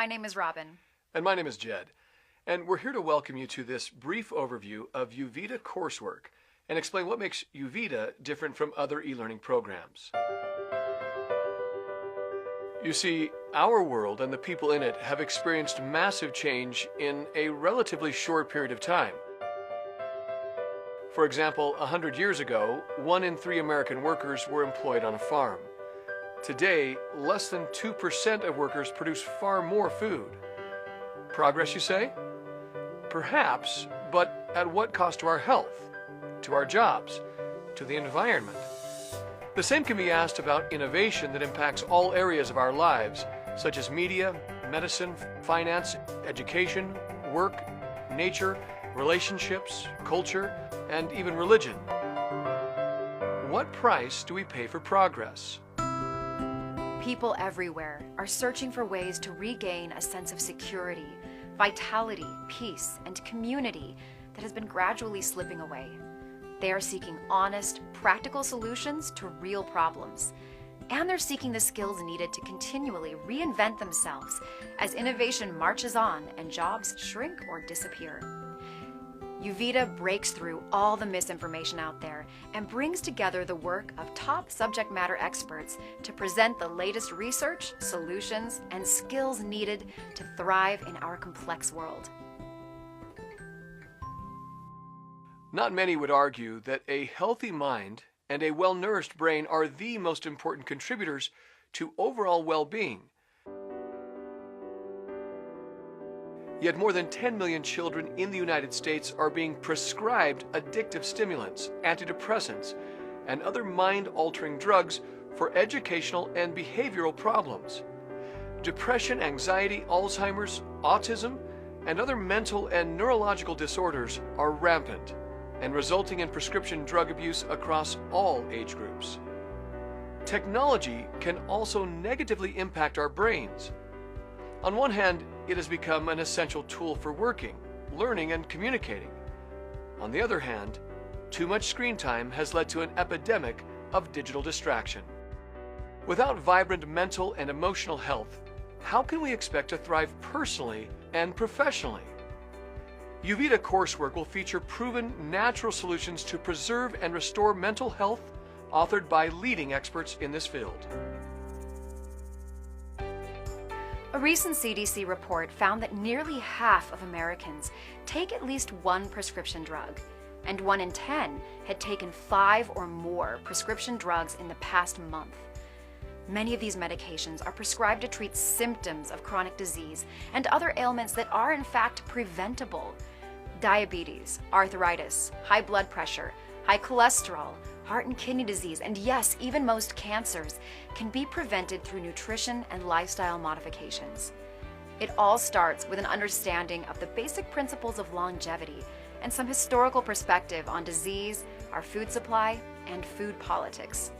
My name is Robin. And my name is Jed. And we're here to welcome you to this brief overview of Uvida coursework and explain what makes Uvida different from other e-learning programs. You see, our world and the people in it have experienced massive change in a relatively short period of time. For example, 100 years ago, 1 in 3 American workers were employed on a farm. Today, less than 2% of workers produce far more food. Progress, you say? Perhaps, but at what cost to our health, to our jobs, to the environment? The same can be asked about innovation that impacts all areas of our lives, such as media, medicine, finance, education, work, nature, relationships, culture, and even religion. What price do we pay for progress? People everywhere are searching for ways to regain a sense of security, vitality, peace, and community that has been gradually slipping away. They are seeking honest, practical solutions to real problems. And they're seeking the skills needed to continually reinvent themselves as innovation marches on and jobs shrink or disappear. Uvida breaks through all the misinformation out there and brings together the work of top subject matter experts to present the latest research, solutions, and skills needed to thrive in our complex world. Not many would argue that a healthy mind and a well-nourished brain are the most important contributors to overall well-being. Yet more than 10 million children in the United States are being prescribed addictive stimulants, antidepressants, and other mind-altering drugs for educational and behavioral problems. Depression, anxiety, Alzheimer's, autism, and other mental and neurological disorders are rampant and resulting in prescription drug abuse across all age groups. Technology can also negatively impact our brains. On one hand, it has become an essential tool for working, learning, and communicating. On the other hand, too much screen time has led to an epidemic of digital distraction. Without vibrant mental and emotional health, how can we expect to thrive personally and professionally? Uvida coursework will feature proven natural solutions to preserve and restore mental health, authored by leading experts in this field. A recent CDC report found that nearly half of Americans take at least one prescription drug, and 1 in 10 had taken 5 or more prescription drugs in the past month. Many of these medications are prescribed to treat symptoms of chronic disease and other ailments that are in fact preventable. Diabetes, arthritis, high blood pressure, high cholesterol, heart and kidney disease, and yes, even most cancers can be prevented through nutrition and lifestyle modifications. It all starts with an understanding of the basic principles of longevity and some historical perspective on disease, our food supply, and food politics.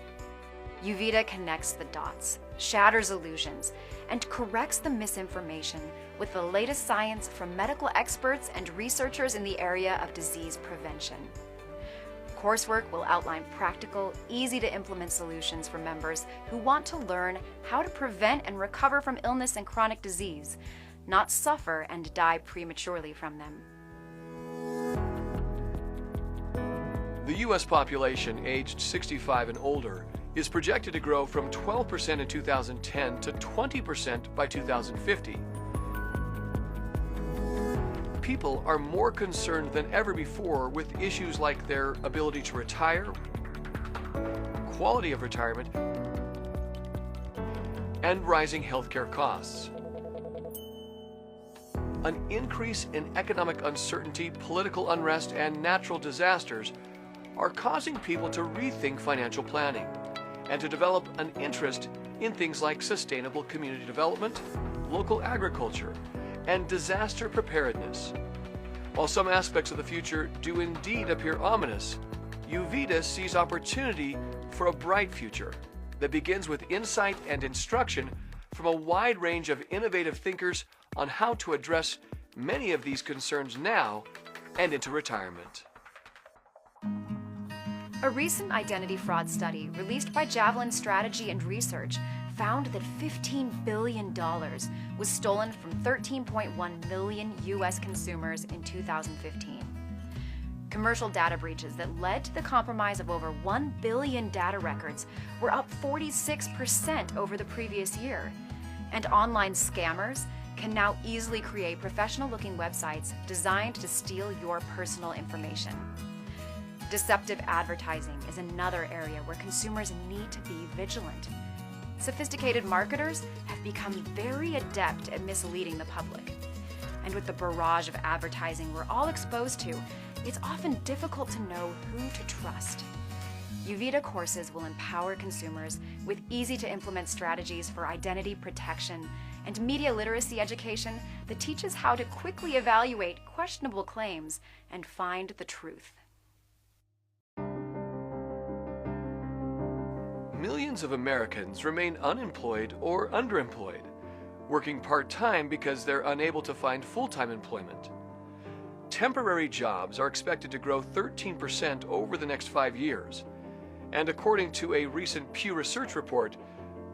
Uvida connects the dots, shatters illusions, and corrects the misinformation with the latest science from medical experts and researchers in the area of disease prevention. Coursework will outline practical, easy-to-implement solutions for members who want to learn how to prevent and recover from illness and chronic disease, not suffer and die prematurely from them. The U.S. population aged 65 and older is projected to grow from 12% in 2010 to 20% by 2050. People are more concerned than ever before with issues like their ability to retire, quality of retirement, and rising healthcare costs. An increase in economic uncertainty, political unrest, and natural disasters are causing people to rethink financial planning and to develop an interest in things like sustainable community development, local agriculture, and disaster preparedness. While some aspects of the future do indeed appear ominous, Uvida sees opportunity for a bright future that begins with insight and instruction from a wide range of innovative thinkers on how to address many of these concerns now and into retirement. A recent identity fraud study released by Javelin Strategy and Research found that $15 billion was stolen from 13.1 million US consumers in 2015. Commercial data breaches that led to the compromise of over 1 billion data records were up 46% over the previous year. And online scammers can now easily create professional-looking websites designed to steal your personal information. Deceptive advertising is another area where consumers need to be vigilant. Sophisticated marketers have become very adept at misleading the public. And with the barrage of advertising we're all exposed to, it's often difficult to know who to trust. Uvida courses will empower consumers with easy-to-implement strategies for identity protection and media literacy education that teaches how to quickly evaluate questionable claims and find the truth. Millions of Americans remain unemployed or underemployed, working part-time because they're unable to find full-time employment. Temporary jobs are expected to grow 13% over the next 5 years. And according to a recent Pew Research report,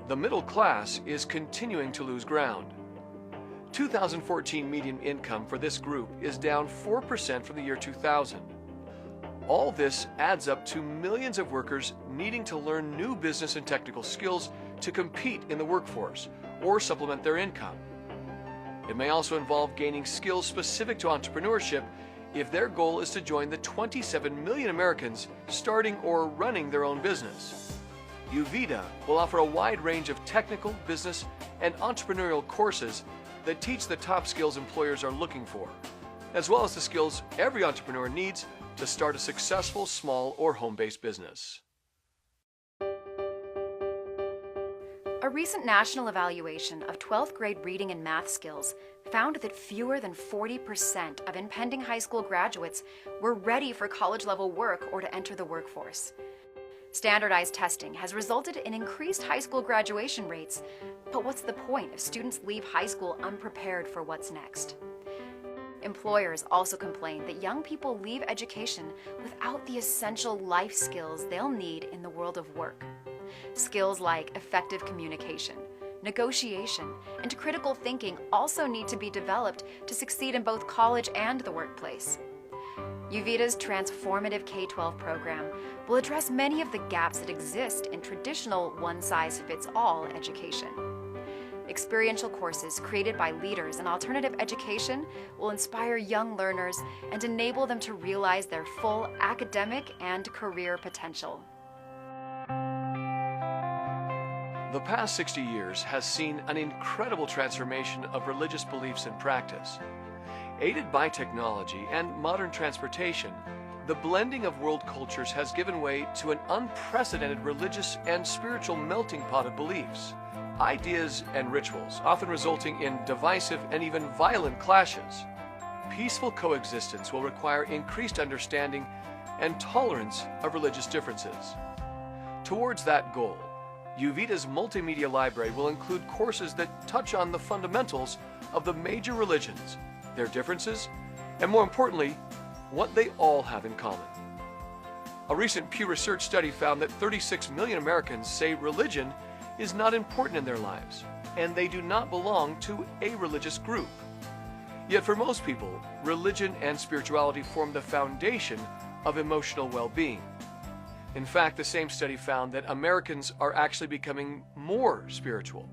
the middle class is continuing to lose ground. 2014 median income for this group is down 4% from the year 2000. All this adds up to millions of workers needing to learn new business and technical skills to compete in the workforce or supplement their income. It may also involve gaining skills specific to entrepreneurship if their goal is to join the 27 million Americans starting or running their own business. Uvida will offer a wide range of technical, business, and entrepreneurial courses that teach the top skills employers are looking for, as well as the skills every entrepreneur needs to start a successful small or home-based business. A recent national evaluation of 12th grade reading and math skills found that fewer than 40% of impending high school graduates were ready for college-level work or to enter the workforce. Standardized testing has resulted in increased high school graduation rates, but what's the point if students leave high school unprepared for what's next? Employers also complain that young people leave education without the essential life skills they'll need in the world of work. Skills like effective communication, negotiation, and critical thinking also need to be developed to succeed in both college and the workplace. Uvida's transformative K-12 program will address many of the gaps that exist in traditional one-size-fits-all education. Experiential courses created by leaders in alternative education will inspire young learners and enable them to realize their full academic and career potential. The past 60 years has seen an incredible transformation of religious beliefs and practice. Aided by technology and modern transportation, the blending of world cultures has given way to an unprecedented religious and spiritual melting pot of beliefs, ideas, and rituals, often resulting in divisive and even violent clashes. Peaceful coexistence will require increased understanding and tolerance of religious differences. Towards that goal, Uvida's multimedia library will include courses that touch on the fundamentals of the major religions, their differences, and more importantly, what they all have in common. A recent Pew Research study found that 36 million Americans say religion is not important in their lives, and they do not belong to a religious group. Yet for most people, religion and spirituality form the foundation of emotional well-being. In fact, the same study found that Americans are actually becoming more spiritual.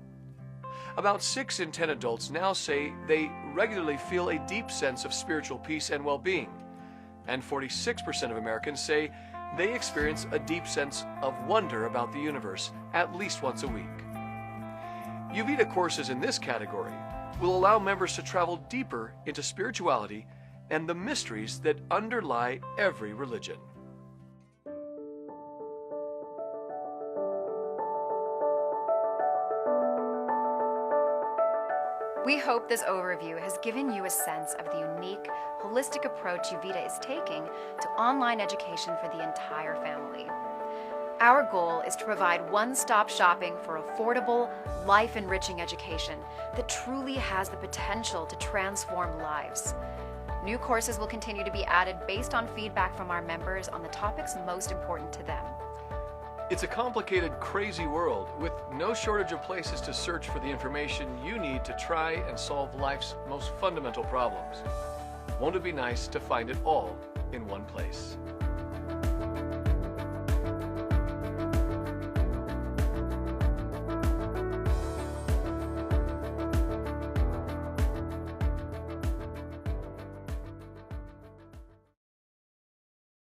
About 6 in 10 adults now say they regularly feel a deep sense of spiritual peace and well-being, and 46% of Americans say they experience a deep sense of wonder about the universe at least once a week. Uvida courses in this category will allow members to travel deeper into spirituality and the mysteries that underlie every religion. We hope this overview has given you a sense of the unique, holistic approach Uvida is taking to online education for the entire family. Our goal is to provide one-stop shopping for affordable, life-enriching education that truly has the potential to transform lives. New courses will continue to be added based on feedback from our members on the topics most important to them. It's a complicated, crazy world with no shortage of places to search for the information you need to try and solve life's most fundamental problems. Won't it be nice to find it all in one place?